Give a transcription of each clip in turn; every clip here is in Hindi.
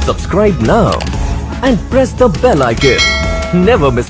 Subscribe now and press the bell icon. Never miss.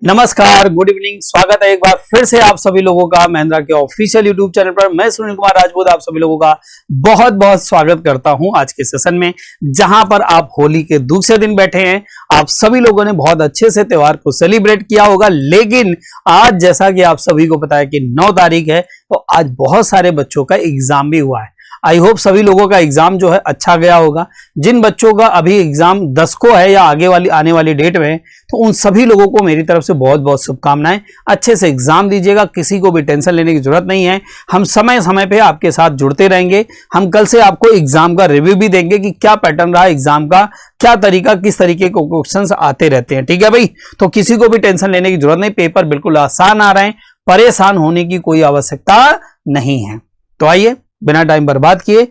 नमस्कार, गुड इवनिंग। स्वागत है एक बार फिर से आप सभी लोगों का महिंद्रा के ऑफिशियल यूट्यूब चैनल पर। मैं सुनील कुमार राजपूत आप सभी लोगों का बहुत बहुत स्वागत करता हूं आज के सेशन में, जहां पर आप होली के दूसरे दिन बैठे हैं। आप सभी लोगों ने बहुत अच्छे से त्योहार को सेलिब्रेट किया होगा, लेकिन आज जैसा कि आप सभी को पता है कि 9 तारीख है, तो आज बहुत सारे बच्चों का एग्जाम भी हुआ है। आई होप सभी लोगों का एग्जाम जो है अच्छा गया होगा। जिन बच्चों का अभी एग्जाम 10 को है या आने वाली डेट में है, तो उन सभी लोगों को मेरी तरफ से बहुत बहुत शुभकामनाएं। अच्छे से एग्जाम दीजिएगा, किसी को भी टेंशन लेने की जरूरत नहीं है। हम समय समय पे आपके साथ जुड़ते रहेंगे। हम कल से आपको एग्जाम का रिव्यू भी देंगे कि क्या पैटर्न रहा एग्जाम का, क्या तरीका, किस तरीके के क्वेश्चन आते रहते हैं। ठीक है भाई, तो किसी को भी टेंशन लेने की जरूरत नहीं। पेपर बिल्कुल आसान आ रहे हैं, परेशान होने की कोई आवश्यकता नहीं है। तो आइए बिना टाइम बर्बाद किए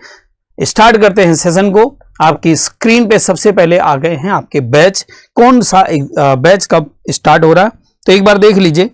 स्टार्ट करते हैं सेशन को। आपकी स्क्रीन पे सबसे पहले आ गए हैं आपके बैच। कौन सा बैच कब स्टार्ट हो रहा है तो एक बार देख लीजिए।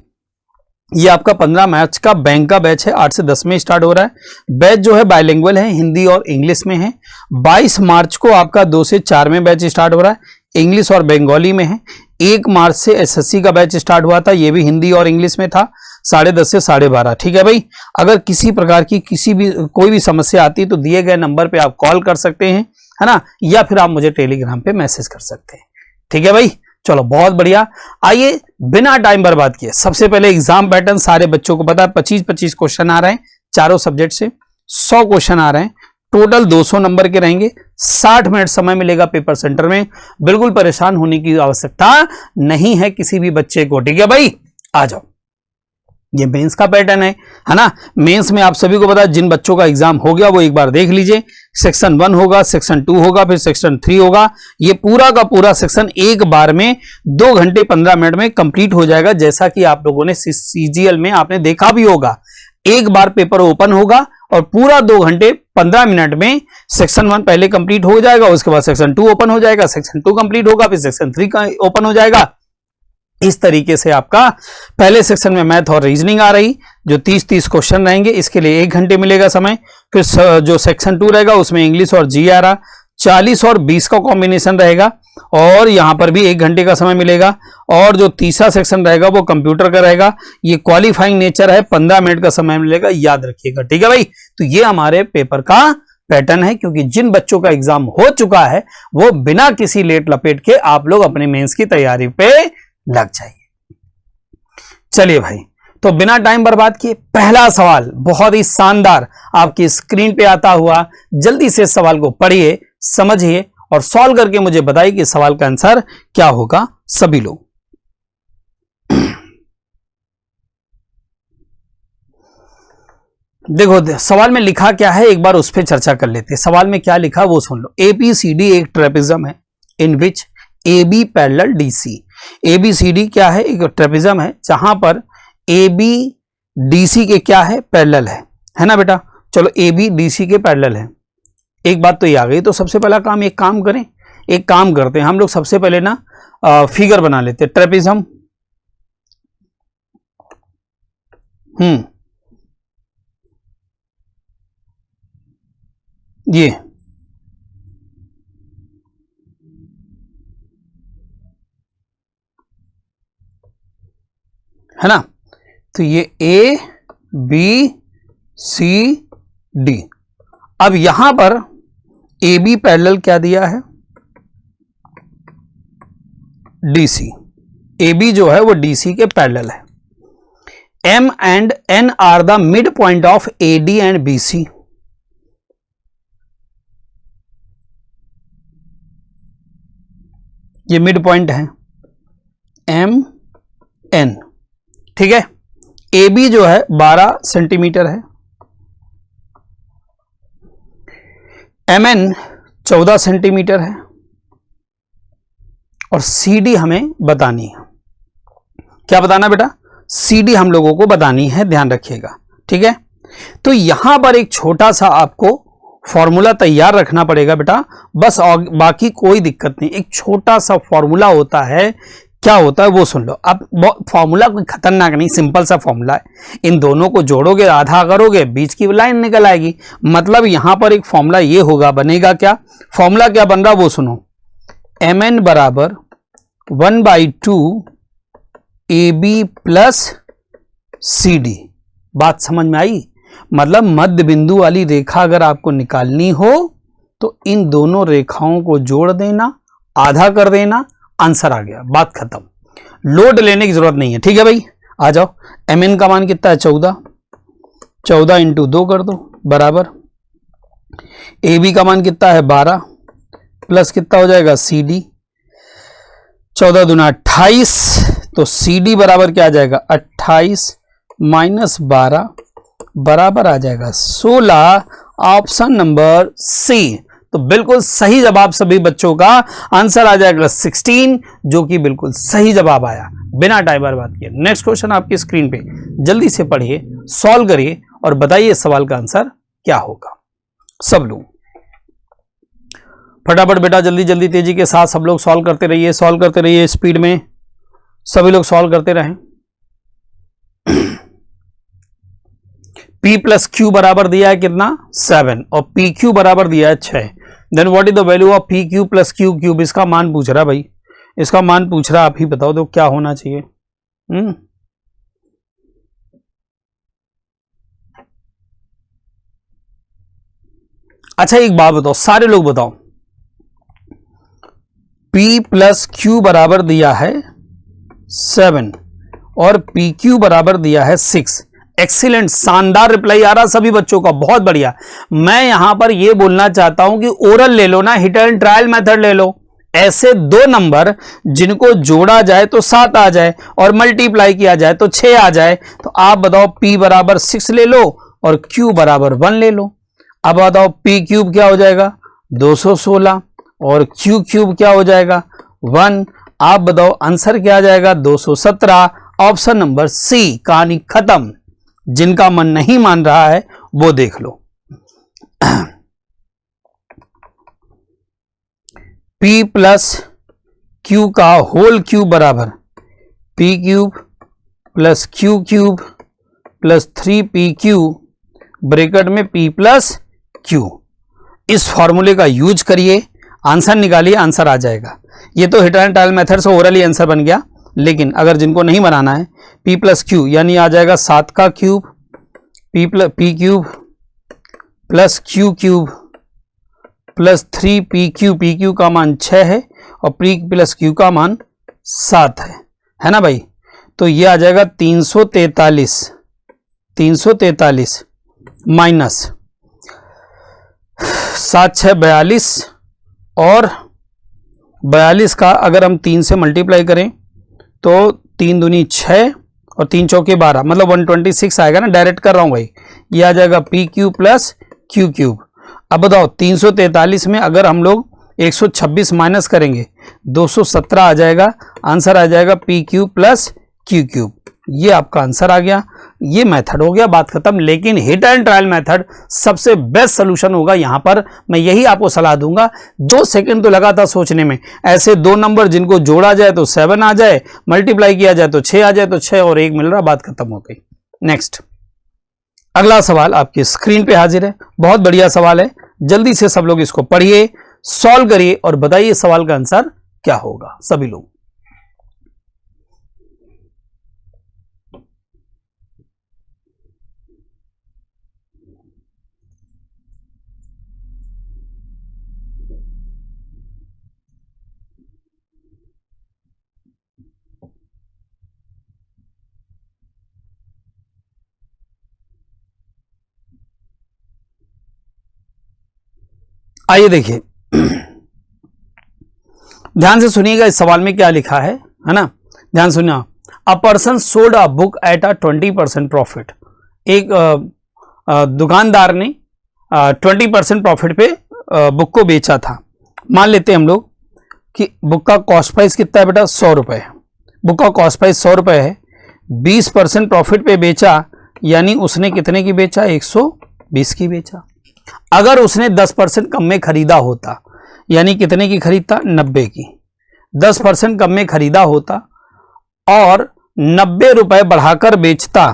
ये आपका 15 मार्च का बैंक का बैच है, 8 से 10 में स्टार्ट हो रहा है। बैच जो है बाइलिंगुअल है, हिंदी और इंग्लिश में है। 22 मार्च को आपका 2 से 4 में बैच स्टार्ट हो रहा है, इंग्लिश और बंगाली में है। 1 मार्च से एसएससी का बैच स्टार्ट हुआ था, ये भी हिंदी और इंग्लिश में था, 10:30 से 12:30। ठीक है भाई, अगर किसी प्रकार की कोई भी समस्या आती है तो दिए गए नंबर पे आप कॉल कर सकते हैं, है ना, या फिर आप मुझे टेलीग्राम पे मैसेज कर सकते हैं। ठीक है भाई, चलो बहुत बढ़िया। आइए बिना टाइम बर्बाद किए सबसे पहले एग्जाम पैटर्न सारे बच्चों को पता है। 25-25 क्वेश्चन आ रहे हैं चारों सब्जेक्ट से, 100 क्वेश्चन आ रहे हैं, टोटल 200 नंबर के रहेंगे। 60 मिनट समय मिलेगा पेपर सेंटर में। बिल्कुल परेशान होने की आवश्यकता नहीं है किसी भी बच्चे को। ठीक है भाई, आ जाओ। ये मेंस का पैटर्न है ना। मेंस में आप सभी को पता है, जिन बच्चों का एग्जाम हो गया वो एक बार देख लीजिए। सेक्शन 1 होगा, सेक्शन 2 होगा, फिर सेक्शन 3 होगा। ये पूरा का पूरा सेक्शन एक बार में 2 घंटे 15 मिनट में कंप्लीट हो जाएगा। जैसा कि आप लोगों ने सीजीएल में आपने देखा भी होगा, एक बार पेपर ओपन होगा और पूरा 2 घंटे 15 मिनट में सेक्शन 1 पहले कंप्लीट हो जाएगा, उसके बाद सेक्शन 2 ओपन हो जाएगा, सेक्शन 2 कंप्लीट होगा, फिर सेक्शन 3 का ओपन हो जाएगा। इस तरीके से आपका पहले सेक्शन में मैथ और रीजनिंग आ रही, जो 30-30 क्वेश्चन रहेंगे, इसके लिए 1 घंटे मिलेगा समय। फिर जो सेक्शन 2 रहेगा उसमें इंग्लिश और जी आ रहा 40 और 20 का कॉम्बिनेशन रहेगा, और यहां पर भी 1 घंटे का समय मिलेगा। और जो तीसरा सेक्शन रहेगा वो कंप्यूटर का रहेगा, ये क्वालिफाइंग नेचर है, 15 मिनट का समय मिलेगा, याद रखिएगा। ठीक है भाई, तो ये हमारे पेपर का पैटर्न है, क्योंकि जिन बच्चों का एग्जाम हो चुका है वो बिना किसी लेट लपेट के आप लोग अपने मेंस की तैयारी पे लग जाइए। चलिए भाई, तो बिना टाइम बर्बाद किए पहला सवाल बहुत ही शानदार आपकी स्क्रीन पे आता हुआ, जल्दी से सवाल को पढ़िए, समझिए और सॉल्व करके मुझे बताइए कि सवाल का आंसर क्या होगा। सभी लोग देखो सवाल में लिखा क्या है, एक बार उस पर चर्चा कर लेते हैं। सवाल में क्या लिखा वो सुन लो। ABCD एक ट्रेपेजियम है इन विच AB पैरेलल DC। ABCD क्या है, एक ट्रेपेजियम है जहां पर AB DC के क्या है, पैरेलल है ना बेटा। चलो AB DC के पैरेलल है, एक बात तो ये आ गई। तो सबसे पहला काम एक काम करते हैं हम लोग, सबसे पहले ना फिगर बना लेते हैं। ट्रेपेजियम ये है ना, तो ये ABCD। अब यहां पर AB पैरेलल क्या दिया है, DC। AB जो है वो DC के पैरेलल है। M and N are the mid point of AD and BC। ये मिड पॉइंट है MN। ठीक है, AB जो है 12 सेंटीमीटर है, MN 14 सेंटीमीटर है, और CD हमें बतानी है। क्या बताना बेटा, CD हम लोगों को बतानी है, ध्यान रखिएगा। ठीक है, तो यहां पर एक छोटा सा आपको फॉर्मूला तैयार रखना पड़ेगा बेटा, बस बाकी कोई दिक्कत नहीं। एक छोटा सा फॉर्मूला होता है, क्या होता है वो सुन लो। अब फॉर्मूला कोई खतरनाक नहीं, सिंपल सा फॉर्मूला है। इन दोनों को जोड़ोगे, आधा करोगे, बीच की लाइन निकल आएगी। मतलब यहां पर एक फॉर्मूला ये होगा, बनेगा क्या, फॉर्मूला क्या बन रहा वो सुनो। mn बराबर 1/2 AB प्लस CD। बात समझ में आई? मतलब मध्य बिंदु वाली रेखा अगर आपको निकालनी हो तो इन दोनों रेखाओं को जोड़ देना, आधा कर देना, आंसर आ गया, बात खत्म। लोड लेने की जरूरत नहीं है। ठीक है भाई, आ जाओ। mn का मान कितना है? 14। 14 इंटू 2 कर दो बराबर AB का मान कितना है? 12 प्लस कितना हो जाएगा? CD। 14 दूना 28, तो CD बराबर क्या आ जाएगा? 28 माइनस 12 बराबर आ जाएगा 16। Option number C. तो बिल्कुल सही जवाब सभी बच्चों का आंसर आ जाएगा 16, जो कि बिल्कुल सही जवाब आया बिना टाइम बर्बाद किए। नेक्स्ट क्वेश्चन आपकी स्क्रीन पे, जल्दी से पढ़िए, सॉल्व करिए और बताइए सवाल का आंसर क्या होगा। सब लोग फटाफट बेटा, जल्दी जल्दी तेजी के साथ सब लोग सॉल्व करते रहिए, सॉल्व करते रहिए, स्पीड में सभी लोग सॉल्व करते रहें। P प्लस क्यू बराबर दिया है कितना? 7 और पी क्यू बराबर दिया है 6। Then what is the value of P Q plus Q cube? इसका मान पूछ रहा है भाई, इसका मान पूछ रहा है, आप ही बताओ तो क्या होना चाहिए। अच्छा एक बात बताओ, सारे लोग बताओ, P प्लस क्यू बराबर दिया है 7 और पी क्यू बराबर दिया है 6। एक्सीलेंट, शानदार रिप्लाई आ रहा सभी बच्चों का, बहुत बढ़िया। मैं यहां पर यह बोलना चाहता हूं कि ओरल ले लो ना, हिट एंड ट्रायल मेथड ले लो। ऐसे दो नंबर जिनको जोड़ा जाए तो 7 आ जाए और मल्टीप्लाई किया जाए तो 6 आ जाए, तो आप बताओ P बराबर 6 ले लो और Q बराबर 1 ले लो। अब बताओ P क्यूब क्या हो जाएगा? 216 और Q क्यूब क्या हो जाएगा? 1। आप बताओ आंसर क्या आ जाएगा? 217। Option number C. कहानी खत्म। जिनका मन नहीं मान रहा है वो देख लो। P प्लस क्यू का होल क्यूब बराबर P cube plus Q cube plus 3P Q bracket में P प्लस Q। इस फॉर्मूले का यूज करिए, आंसर निकालिए, आंसर आ जाएगा। ये तो हिट एंड ट्रायल मेथड से ओरली आंसर बन गया, लेकिन अगर जिनको नहीं बनाना है, P प्लस क्यू यानी आ जाएगा 7 का cube P cube plus Q cube plus 3P Q का मान 6 है और P प्लस Q का मान 7 है ना भाई? तो ये आ जाएगा 343 माइनस 7 6 42 और 42 का अगर हम 3 से मल्टीप्लाई करें तो 3 दूनी 6 और 3 चौके 12, मतलब 126 आएगा ना, डायरेक्ट कर रहा हूं भाई। ये आ जाएगा P Q plus Q cube. अब बताओ 343 में अगर हम लोग 126 माइनस करेंगे 217 आ जाएगा, आंसर आ जाएगा P cube plus Q cube. ये आपका आंसर आ गया। ये मेथड हो गया, बात खत्म। लेकिन हिट एंड ट्रायल मेथड सबसे बेस्ट सोल्यूशन होगा। यहां पर मैं यही आपको सलाह दूंगा, 2 सेकंड तो लगा था सोचने में। ऐसे दो नंबर जिनको जोड़ा जाए तो 7 आ जाए, मल्टीप्लाई किया जाए तो 6 आ जाए, तो 6 और 1 मिल रहा, बात खत्म हो गई। नेक्स्ट अगला सवाल आपकी स्क्रीन पे हाजिर है, बहुत बढ़िया सवाल है। जल्दी से सब लोग इसको पढ़िए, सॉल्व करिए और बताइए सवाल का आंसर क्या होगा सभी लोग। आइए देखिए, ध्यान से सुनिएगा इस सवाल में क्या लिखा है ना, ध्यान सुनिए। A person sold a book at a 20% profit. एक दुकानदार ने 20% प्रॉफिट पे बुक को बेचा था। मान लेते हैं हम लोग कि बुक का कॉस्ट प्राइस कितना है बेटा? 100 रुपए। बुक का कॉस्ट प्राइस 100 रुपए है, 20% प्रॉफिट पे बेचा, यानी उसने कितने की बेचा? 120 की बेचा। अगर उसने 10% कम में खरीदा होता, यानी कितने की खरीदता? 90 की। 10% कम में खरीदा होता और 90 रुपए बढ़ाकर बेचता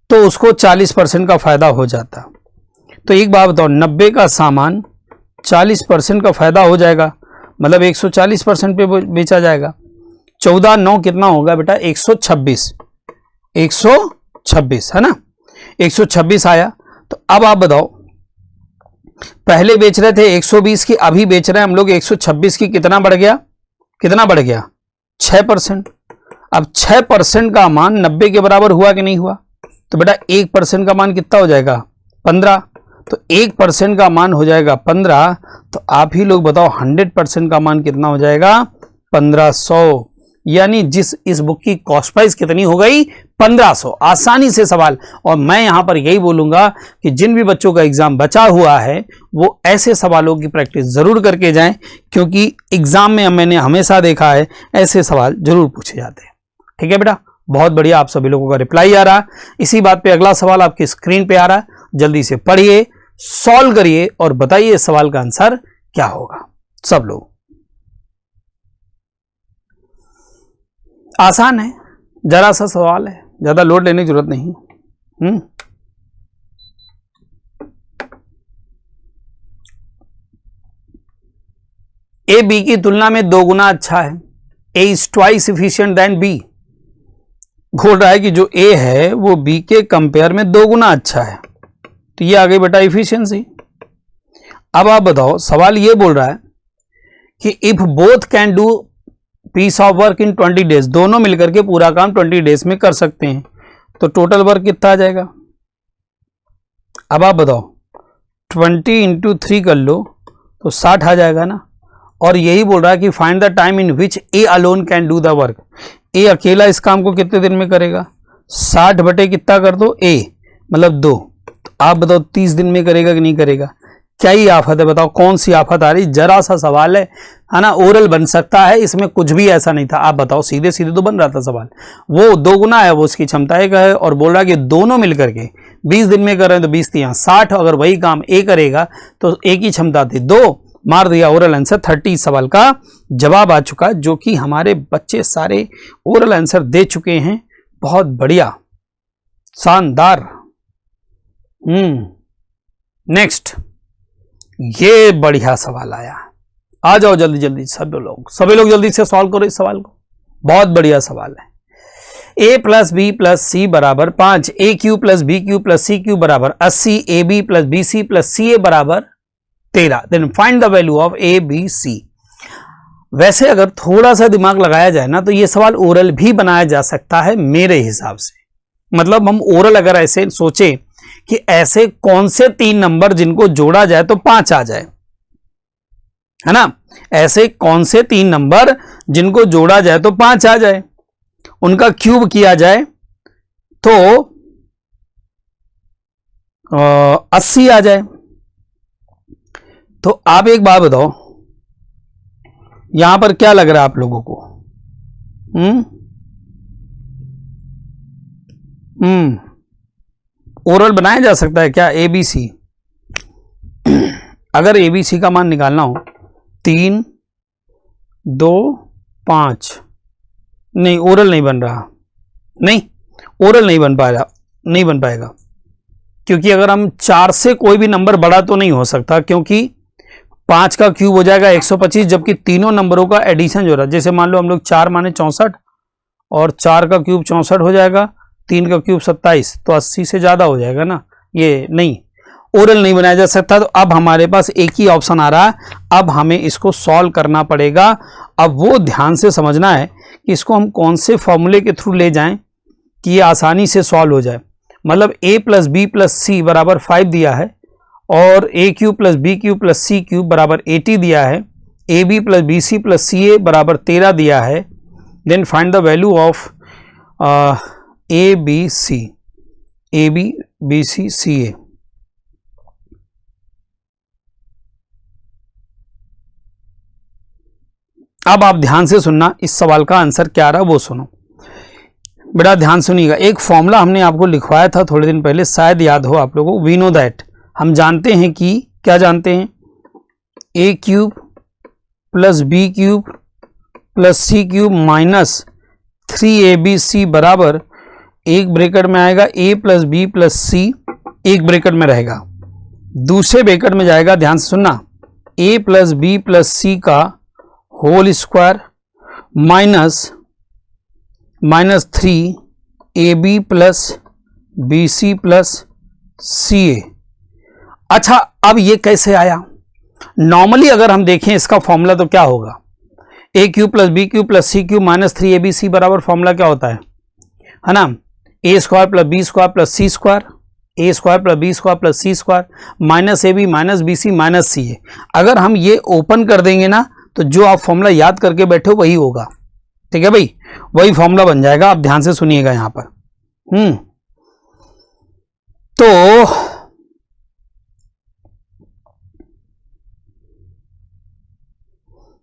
तो उसको 40% का फायदा हो जाता। तो एक बात बताओ, 90 का सामान 40% का फायदा हो जाएगा, मतलब 140% पे बेचा जाएगा। 14 9 कितना होगा बेटा? 126 है ना, 126 आया। तो अब आप बताओ, पहले बेच रहे थे 120 की, अभी बेच रहे हैं हम लोग 126 की, कितना बढ़ गया? 6%। अब 6% का मान 90 के बराबर हुआ कि नहीं हुआ? तो बेटा 1% का मान कितना हो जाएगा? 15। तो 1% का मान हो जाएगा 15। तो आप ही लोग बताओ 100% का मान कितना हो जाएगा? 1500। यानी इस बुक की कॉस्ट प्राइस कितनी हो गई? 1500। आसानी से सवाल। और मैं यहां पर यही बोलूंगा कि जिन भी बच्चों का एग्जाम बचा हुआ है वो ऐसे सवालों की प्रैक्टिस जरूर करके जाएं, क्योंकि एग्जाम में मैंने हमेशा देखा है ऐसे सवाल जरूर पूछे जाते हैं। ठीक है बेटा, बहुत बढ़िया, आप सभी लोगों का रिप्लाई आ रहा। इसी बात पे अगला सवाल आपकी स्क्रीन पे आ रहा है, जल्दी से पढ़िए, सॉल्व करिए और बताइए इस सवाल का आंसर क्या होगा। सब लोग, आसान है, जरा सा सवाल है, ज्यादा लोड लेने की जरूरत नहीं। ए बी की तुलना में 2 गुना अच्छा है। A is twice efficient than B. बोल रहा है कि जो ए है वो बी के कंपेयर में 2 गुना अच्छा है। तो ये आ गई बेटा इफिशियंसी। अब आप बताओ, सवाल ये बोल रहा है कि if both can do piece of work in 20 days, दोनों मिलकर के पूरा काम 20 डेज में कर सकते हैं, तो टोटल वर्क कितना आ जाएगा? अब आप बताओ, 20 इंटू 3 कर लो तो 60 आ जाएगा ना। और यही बोल रहा है कि find the time in which A alone can do the work. A अकेला इस काम को कितने दिन में करेगा? 60 बटे कितना कर दो? ए मतलब 2। तो आप बताओ 30 दिन में करेगा कि नहीं करेगा? क्या ही आफत है बताओ, कौन सी आफत आ रही? जरा सा सवाल है ना, ओरल बन सकता है, इसमें कुछ भी ऐसा नहीं था। आप बताओ, सीधे सीधे तो बन रहा था सवाल। वो 2 गुना है, वो उसकी क्षमता एक है, और बोल रहा है कि दोनों मिलकर के 20 दिन में कर रहे हैं, तो 20 यहाँ 60। अगर वही काम ए करेगा तो ए की क्षमता थी 2, मार दिया ओरल आंसर। 30 सवाल का जवाब आ चुका, जो कि हमारे बच्चे सारे ओरल आंसर दे चुके हैं। बहुत बढ़िया, शानदार। नेक्स्ट, ये बढ़िया सवाल आया। आ जाओ जल्दी जल्दी सभी लोग जल्दी से सॉल्व करो इस सवाल को। बहुत बढ़िया सवाल है। a plus B plus C बराबर 5, A cube plus B cube plus C cube बराबर 80, A B plus B C plus C A बराबर 13। Then find the value of A B C. वैसे अगर थोड़ा सा दिमाग लगाया जाए ना, तो ये सवाल ओरल भी बनाया जा सकता है मेरे हिसाब से। मतलब हम ओरल अगर ऐसे सोचे कि ऐसे कौन से 3 नंबर जिनको जोड़ा जाए तो 5 आ जाए, है ना, ऐसे कौन से 3 नंबर जिनको जोड़ा जाए तो 5 आ जाए, उनका क्यूब किया जाए तो 80 आ जाए। तो आप एक बात बताओ, यहां पर क्या लग रहा है आप लोगों को? ओरल बनाया जा सकता है क्या ए बी सी? अगर ए बी सी का मान निकालना हो 3 2 5, नहीं ओरल नहीं बन रहा, नहीं ओरल नहीं बन पाएगा, क्योंकि अगर हम 4 से कोई भी नंबर बड़ा तो नहीं हो सकता, क्योंकि 5 का क्यूब हो जाएगा 125, जबकि तीनों नंबरों का एडिशन जो रहा, जैसे मान लो हम लोग 4 माने 64 और 4 का क्यूब 64 हो जाएगा, 3 का क्यूब 27, तो 80 से ज्यादा हो जाएगा ना। ये नहीं, ओरल नहीं बनाया जा सकता। तो अब हमारे पास एक ही ऑप्शन आ रहा है, अब हमें इसको सॉल्व करना पड़ेगा। अब वो ध्यान से समझना है कि इसको हम कौन से फॉर्मूले के थ्रू ले जाएं कि ये आसानी से सॉल्व हो जाए। मतलब a plus B plus C बराबर 5 दिया है, और A cube plus B cube plus C cube बराबर 80 दिया है, A B plus B C plus C A बराबर 13 दिया है। Then find the value of A B C, A B B C C A. अब आप ध्यान से सुनना, इस सवाल का आंसर क्या रहा वो सुनो, बड़ा ध्यान सुनिएगा। एक फॉर्मूला हमने आपको लिखवाया था थोड़े दिन पहले, शायद याद हो आप लोगों को। वी नो दैट, हम जानते हैं कि, क्या जानते हैं? A cube plus B cube plus C cube minus 3abc बराबर, एक ब्रैकेट में आएगा a plus B plus C, एक ब्रैकेट में रहेगा, दूसरे ब्रैकेट में जाएगा, ध्यान से सुनना, A plus B plus C का whole square minus 3ab plus B C plus C A. अच्छा, अब ये कैसे आया? नॉर्मली अगर हम देखें इसका फॉर्मूला तो क्या होगा, A cube plus B cube plus C cube minus 3abc बराबर फॉर्मूला क्या होता है ना, A square plus B square plus C square, A square plus B square plus C square minus A B minus B C minus C A. अगर हम ये ओपन कर देंगे ना तो जो आप फॉर्मूला याद करके बैठे हो वही होगा। ठीक है भाई, वही फॉर्मूला बन जाएगा। आप ध्यान से सुनिएगा यहां पर। तो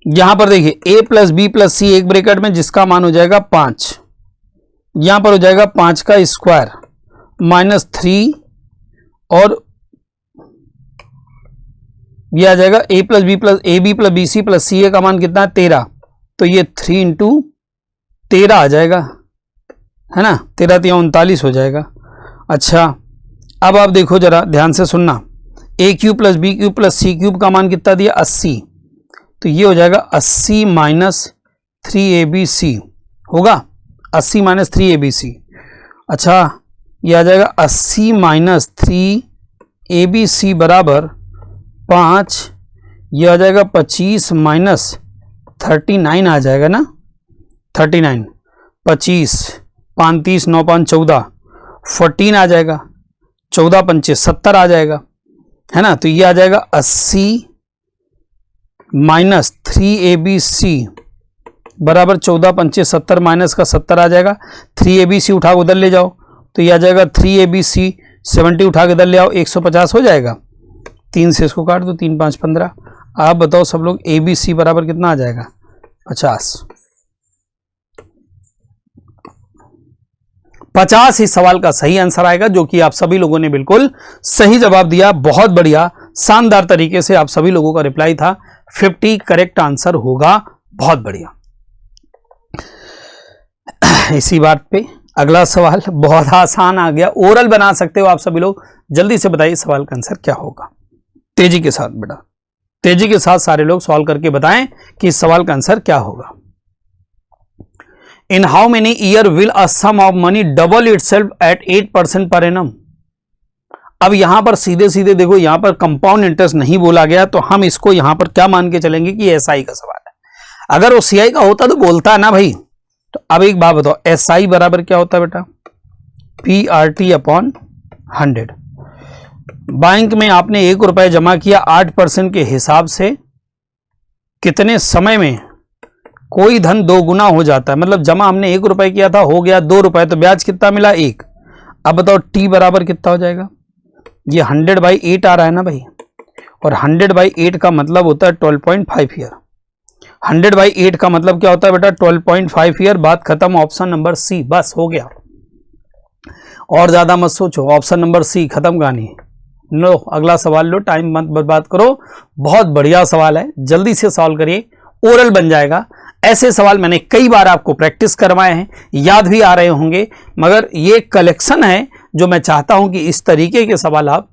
यहां पर देखिए a plus B plus C एक ब्रैकेट में जिसका मान हो जाएगा 5, यहां पर हो जाएगा 5 का स्क्वायर माइनस 3 और ये आ जाएगा a plus B plus A B plus B C plus C A का मान कितना है 13, तो ये 3 इंटू 13 आ जाएगा, है ना, 13 3 39 हो जाएगा। अच्छा, अब आप देखो जरा ध्यान से सुनना, A cube plus B cube plus C cube का मान कितना दिया 80, तो ये हो जाएगा 80 माइनस 3abc होगा, 80 माइनस 3abc। अच्छा, ये आ जाएगा 80 माइनस 3abc बराबर 5, ये आ जाएगा 25 माइनस 39 आ जाएगा ना, 39 25 35 9 5 14 14 आ जाएगा, 14 पंचे 70 आ जाएगा, है ना। तो ये आ जाएगा 80 माइनस 3abc बराबर 14 पंचे 70 माइनस का 70 आ जाएगा। 3abc उठा उधर ले जाओ तो ये आ जाएगा 3abc 70 उठा के इधर ले आओ 150 हो जाएगा। 3 से इसको काट दो, 3 5 15। आप बताओ सब लोग, abc बराबर कितना आ जाएगा 50। 50 इस सवाल का सही आंसर आएगा, जो कि आप सभी लोगों ने बिल्कुल सही जवाब दिया। बहुत बढ़िया, शानदार तरीके से आप सभी लोगों का रिप्लाई था। 50 करेक्ट आंसर होगा। बहुत बढ़िया। इसी बात पे अगला सवाल बहुत आसान आ गया, ओरल बना सकते हो आप सभी लोग। जल्दी से बताइए सवाल का आंसर क्या होगा। तेजी के साथ बेटा, तेजी के साथ सारे लोग सॉल्व करके बताएं कि इस सवाल का आंसर क्या होगा। In how many year will a sum of money double itself at 8% per annum? अब यहां पर सीधे सीधे देखो, यहां पर कंपाउंड इंटरेस्ट नहीं बोला गया, तो हम इसको यहां पर क्या मान के चलेंगे कि एसआई का सवाल है। अगर वो सीआई का होता तो बोलता ना भाई। तो अब एक बात बताओ, एसआई बराबर क्या होता है बेटा, PRT अपॉन 100। बैंक में आपने 1 रुपए जमा किया 8% के हिसाब से, कितने समय में कोई धन 2 गुना हो जाता है। मतलब जमा हमने 1 रुपए किया था, हो गया 2 रुपए, तो ब्याज कितना मिला 1। अब बताओ टी बराबर कितना हो जाएगा, ये 100/8 आ रहा है ना भाई, और 100/8 का मतलब होता है 12.5 ईयर। 100/8 का मतलब क्या होता है बेटा, 12.5 ईयर। बात खत्म, ऑप्शन नंबर सी, बस हो गया। और ज्यादा मत सोचो, ऑप्शन नंबर सी, खत्म कहानी। लो अगला सवाल लो, टाइम मत बर्बाद करो। बहुत बढ़िया सवाल है, जल्दी से सॉल्व करिए, ओरल बन जाएगा। ऐसे सवाल मैंने कई बार आपको प्रैक्टिस करवाए हैं, याद भी आ रहे होंगे, मगर ये कलेक्शन है जो मैं चाहता हूं कि इस तरीके के सवाल आप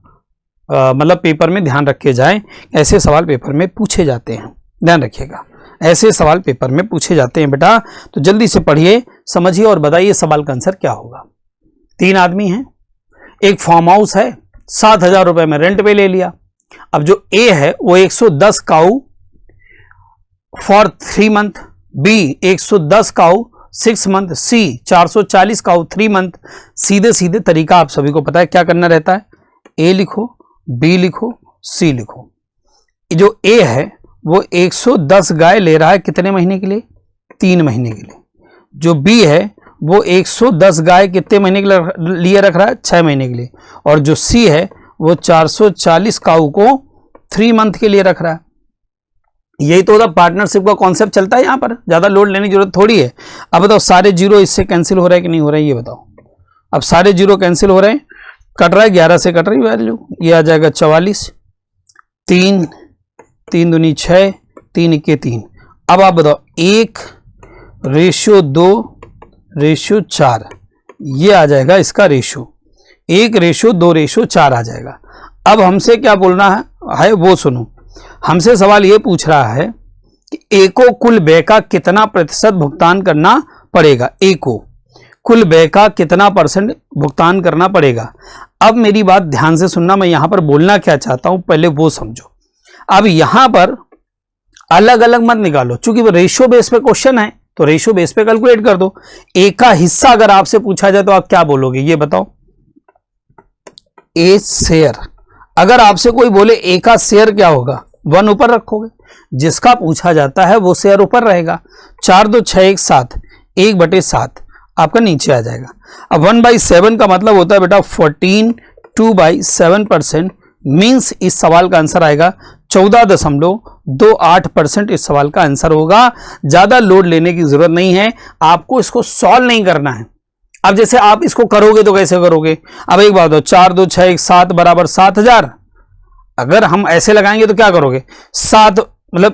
मतलब पेपर में ध्यान रखे जाएं। ऐसे सवाल पेपर में पूछे जाते हैं, ध्यान रखिएगा, ऐसे सवाल पेपर में पूछे जाते हैं बेटा। तो जल्दी से पढ़िए, समझिए और बताइए सवाल का आंसर क्या होगा। 3 आदमी हैं, एक फार्म हाउस है, 7,000 रुपए में रेंट पे ले लिया। अब जो ए है वो 110 cow for 3 month, B 110 cow 6 month, C 440 cow 3 month. सीधे सीधे तरीका आप सभी को पता है क्या करना रहता है, ए लिखो, बी लिखो, सी लिखो। जो ए है वो 110 गाय ले रहा है कितने महीने के लिए, 3 महीने के लिए। जो बी है वो 110 गाय कितने महीने के लिए रख रहा है, 6 महीने के लिए। और जो सी है वो 440 काऊ को 3 मंथ के लिए रख रहा है। यही तो पार्टनरशिप का कॉन्सेप्ट चलता है, यहां पर ज्यादा लोड लेने की जरूरत थोड़ी है। अब बताओ सारे जीरो इससे कैंसिल हो रहा है कि नहीं हो रहा है, ये बताओ। अब सारे जीरो कैंसिल हो रहे हैं, कट रहा है, 11 से कट रही वैल्यू, ये आ जाएगा 44, 3 3 दूनी 6, 3 1 3। अब आप बताओ 1:2:4, ये आ जाएगा इसका रेशो, 1:2:4 आ जाएगा। अब हमसे क्या बोलना है वो सुनो, हमसे सवाल ये पूछ रहा है कि ए को कुल व्यय का कितना प्रतिशत भुगतान करना पड़ेगा। ए को कुल व्यय का कितना परसेंट भुगतान करना पड़ेगा। अब मेरी बात ध्यान से सुनना, मैं यहां पर बोलना क्या चाहता हूं पहले वो समझो। अब यहां पर अलग अलग मत निकालो, चूंकि रेशियो बेस पे क्वेश्चन है तो रेशियो बेस पे कैलकुलेट कर दो। ए का हिस्सा अगर आपसे पूछा जाए तो आप क्या बोलोगे ये बताओ। ए शेयर, अगर आपसे कोई बोले ए का शेयर क्या होगा, 1 ऊपर रखोगे, जिसका पूछा जाता है वो शेयर ऊपर रहेगा। 4 2 6 1 7, 1/7 आपका नीचे आ जाएगा। अब 1/7 का मतलब होता है बेटा 14, 2/7% मीन्स इस सवाल का आंसर आएगा 14.28%। इस सवाल का आंसर होगा। ज्यादा लोड लेने की जरूरत नहीं है, आपको इसको सॉल्व नहीं करना है। अब जैसे आप इसको करोगे तो कैसे करोगे। अब एक बात हो, 4 2 6 1 7 बराबर 7000, अगर हम ऐसे लगाएंगे तो क्या करोगे, 7 मतलब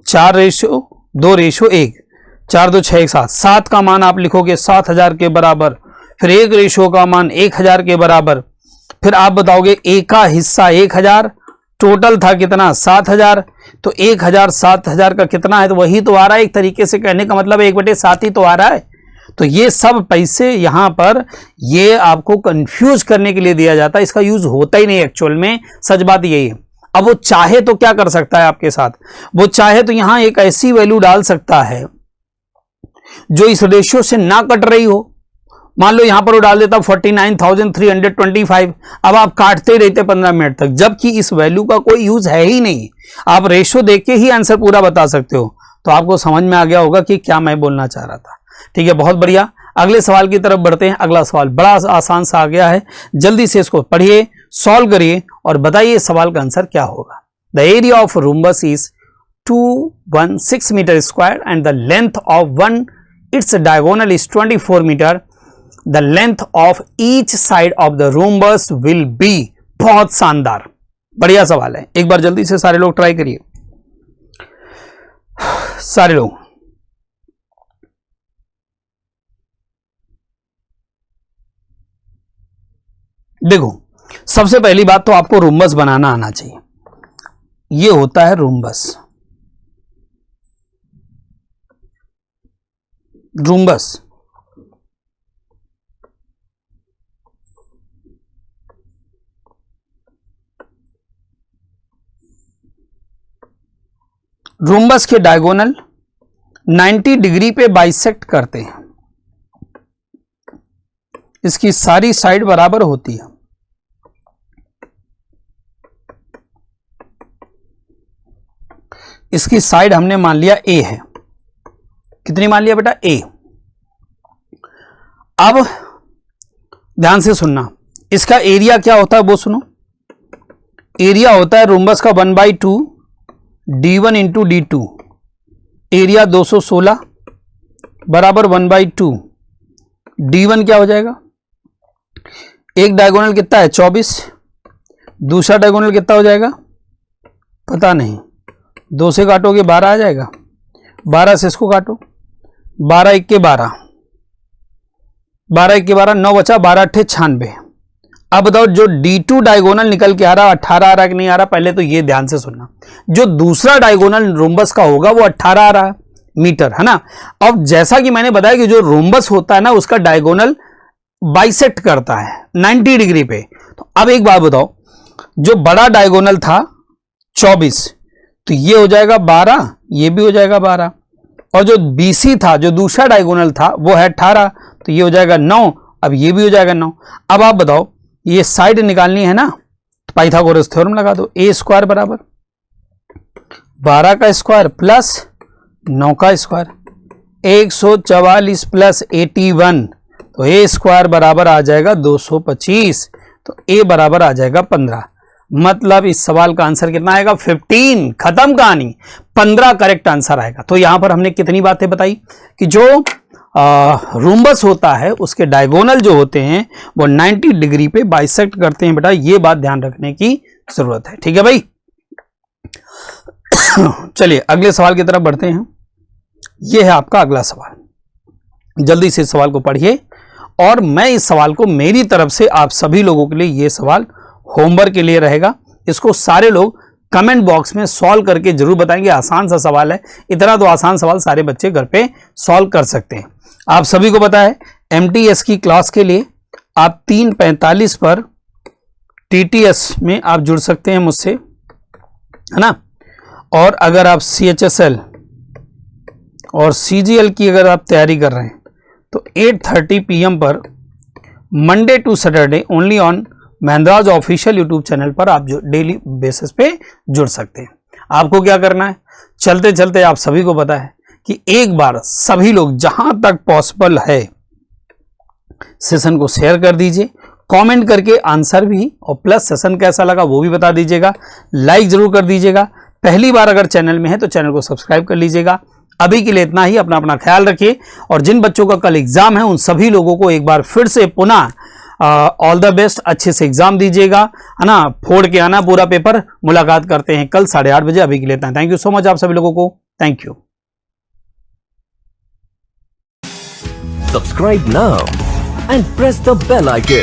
4:2:1, 4 2 6 1 7, 7 का मान आप लिखोगे 7000 के बराबर, फिर 1 रेशियो का मान 1000 के बराबर, फिर आप बताओगे ए का हिस्सा 1000, टोटल था कितना 7000, तो 1000 7000 का कितना है, तो वही तो आ रहा है। एक तरीके से कहने का मतलब 1/7 ही तो आ रहा है। तो ये सब पैसे यहां पर ये आपको कंफ्यूज करने के लिए दिया जाता है, इसका यूज होता ही नहीं एक्चुअल में, सच बात यही है। अब वो चाहे तो क्या कर सकता है आपके साथ, वो चाहे तो यहां एक ऐसी वैल्यू डाल सकता है जो इस रेशियो से ना कट रही हो। मान लो यहां पर वो डाल देता 49,325, अब आप काटते ही रहते 15 मिनट तक, जबकि इस वैल्यू का कोई यूज है ही नहीं। आप रेशियो देख के ही आंसर पूरा बता सकते हो। तो आपको समझ में आ गया होगा कि क्या मैं बोलना चाह रहा था। ठीक है, बहुत बढ़िया। अगले सवाल की तरफ बढ़ते हैं। अगला सवाल बड़ा आसान सा आ गया है, जल्दी से इसको पढ़िए, सॉल्व करिए और बताइए सवाल का आंसर क्या होगा। The area of rhombus is 216 metre square and the length of one its diagonal is 24 metre. The length of each side of the rhombus will be. बहुत शानदार, बढ़िया सवाल है। एक बार जल्दी से सारे लोग ट्राई करिए, सारे लोग। देखो, सबसे पहली बात तो आपको रूम्बस बनाना आना चाहिए। ये होता है रूम्बस। रूम्बस रूम्बस के डायगोनल 90 डिग्री पे बाइसेक्ट करते हैं। इसकी सारी साइड बराबर होती है। इसकी साइड हमने मान लिया ए है। कितनी मान लिया बेटा, ए। अब ध्यान से सुनना, इसका एरिया क्या होता है वो सुनो। एरिया होता है रूम्बस का 1/2 d1 इंटू d2। एरिया 216 बराबर 1/2 d1 क्या हो जाएगा, एक डायगोनल कितना है 24, दूसरा डायगोनल कितना हो जाएगा पता नहीं, 2 से काटोगे 12 आ जाएगा, 12 से इसको काटो, 12 1 के 12, 12 1 के 12, 9 बचा, 12 8 96। अब बताओ जो D2 डायगोनल निकल के आ रहा 18 आ रहा कि नहीं आ रहा। पहले तो ये ध्यान से सुनना, जो दूसरा डायगोनल रोम्बस का होगा वो 18 आ रहा है मीटर, है ना। अब जैसा कि मैंने बताया कि जो रोम्बस होता है ना उसका डायगोनल बाइसेक्ट करता है 90 डिग्री पे। तो अब एक बात बताओ, जो बड़ा डायगोनल था 24, तो ये हो जाएगा 12, ये भी हो जाएगा 12, और जो BC था जो दूसरा डायगोनल था वो है 18, तो ये हो जाएगा 9, अब ये भी हो जाएगा 9। अब आप बताओ ये साइड निकालनी है ना, तो पाइथागोरस थ्योरम लगा दो। ए स्क्वायर बराबर 12 का स्क्वायर प्लस 9 का स्क्वायर, 144 प्लस 81, तो ए स्क्वायर बराबर आ जाएगा 225, तो ए बराबर आ जाएगा 15। मतलब इस सवाल का आंसर कितना आएगा 15। खत्म कहानी, 15 करेक्ट आंसर आएगा। तो यहां पर हमने कितनी बातें बताई कि जो रूम्बस होता है उसके डायगोनल जो होते हैं वो 90 डिग्री पे बाइसेक्ट करते हैं। बेटा ये बात ध्यान रखने की जरूरत है, ठीक है भाई। चलिए अगले सवाल की तरफ बढ़ते हैं। ये है आपका अगला सवाल, जल्दी से इस सवाल को पढ़िए और मैं इस सवाल को मेरी तरफ से आप सभी लोगों के लिए ये सवाल होमवर्क के लिए रहेगा। इसको सारे लोग कमेंट बॉक्स में सॉल्व करके जरूर बताएंगे। आसान सा सवाल है, इतना तो आसान सवाल सारे बच्चे घर पे सॉल्व कर सकते हैं। आप सभी को पता है MTS की क्लास के लिए आप 3:45 पर TTS में आप जुड़ सकते हैं मुझसे, है ना। और अगर आप CHSL और CGL की अगर आप तैयारी कर रहे हैं तो 8:30 PM पर Monday to Saturday only on Mahendra's official YouTube channel पर आप जो डेली बेसिस पे जुड़ सकते हैं। आपको क्या करना है, चलते चलते आप सभी को पता है कि एक बार सभी लोग जहां तक पॉसिबल है सेशन को शेयर कर दीजिए, कमेंट करके आंसर भी और प्लस सेशन कैसा लगा वो भी बता दीजिएगा, लाइक जरूर कर दीजिएगा। पहली बार अगर चैनल में है तो चैनल को सब्सक्राइब कर लीजिएगा। अभी के लिए इतना ही, अपना अपना ख्याल रखिए और जिन बच्चों का कल एग्जाम है उन सभी लोगों को एक बार फिर से पुनः ऑल द बेस्ट, अच्छे से एग्जाम दीजिएगा, है ना, फोड़ के आना पूरा पेपर। मुलाकात करते हैं कल 8:30 बजे। अभी के लिए इतना, थैंक यू सो मच आप सभी लोगों को, thank you. Subscribe now and press the bell icon.